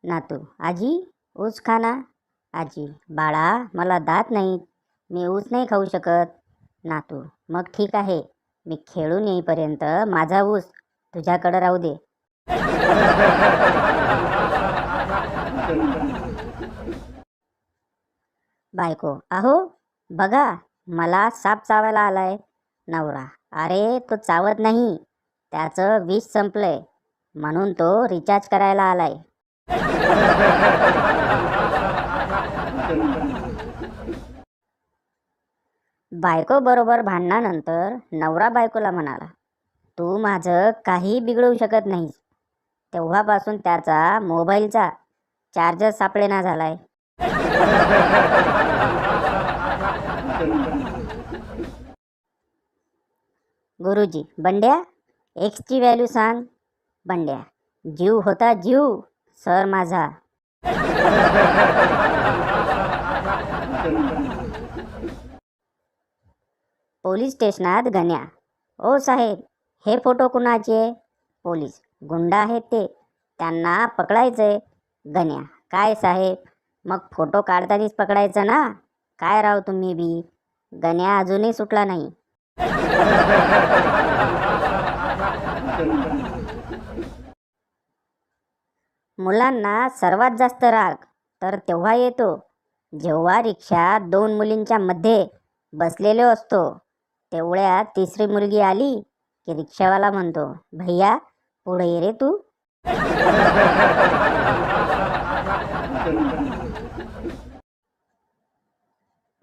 नातू, आजी ऊस खा ना. आजी, बाळा मला दात नाहीत, मी ऊस नाही खाऊ शकत. नातू, मग ठीक आहे, मी खेळून येईपर्यंत माझा ऊस तुझ्याकडे राहू दे. बायको, अहो बघा, मला साप चावायला आलाय. नवरा, अरे तो चावत नाही, त्याचं विष संपलंय म्हणून तो रिचार्ज करायला आलाय. बायको बरोबर भांडणानंतर नवरा बायकोला म्हणाला, तू माझं काही बिघडवू शकत नाहीस. तेव्हापासून त्याचा मोबाईलचा चार्जर सापडेना झालाय. गुरुजी, बंड्या एक्सची व्हॅल्यू सांग. बंड्या, जीव होता जीव सर माझा. पोलीस स्टेशनात गण्या, ओ साहेब हे फोटो कुणाचे? पोलीस, गुंड आहेत ते, त्यांना पकडायचंय. गण्या, काय साहेब, मग फोटो काढतानीच पकडायचं ना, काय राव तुम्ही बी. गण्या अजूनही सुटला नाही. मुलांना सर्वात जास्त राग तर तेव्हा येतो जेव्हा रिक्षा दोन मुलींच्या मध्ये बसलेलो असतो. तेवढ्यात तिसरी मुलगी आली की रिक्षावाला म्हणतो, भैया पुढे ये रे तू.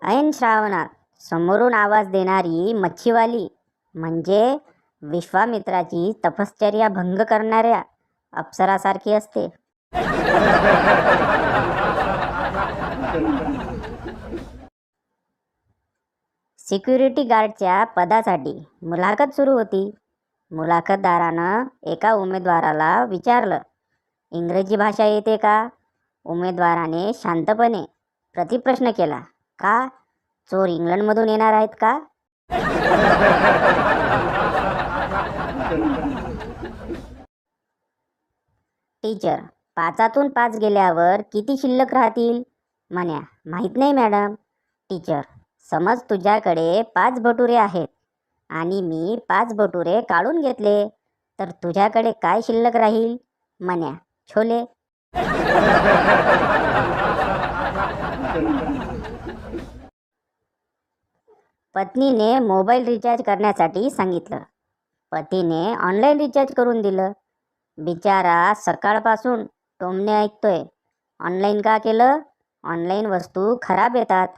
ऐन श्रावणात समोरून आवाज देणारी मच्छीवाली म्हणजे विश्वामित्राची तपश्चर्या भंग करणाऱ्या अप्सरासारखी असते. सिक्युरिटी गार्डच्या पदासाठी मुलाखत सुरू होती. मुलाखतदारानं एका उमेदवाराला विचारलं, इंग्रजी भाषा येते का? उमेदवाराने शांतपणे प्रतिप्रश्न केला, का? चोर इंग्लंडमधून येणार आहेत का? टीचर, 5तून 5 गेल्यावर किती शिल्लक राहतील? म्हण्या, माहीत नाही मॅडम. टीचर, समज तुझ्याकडे 5 भटुरे आहेत आणि मी 5 भटुरे काढून घेतले, तर तुझ्याकडे काय शिल्लक राहील? म्हण्या, छोले. पत्नीने मोबाईल रिचार्ज करण्यासाठी सांगितलं. पतीने ऑनलाईन रिचार्ज करून दिलं. बिचारा सकाळपासून टोमणे ऐकतोय, ऑनलाईन का केलं? ऑनलाईन वस्तू खराब येतात.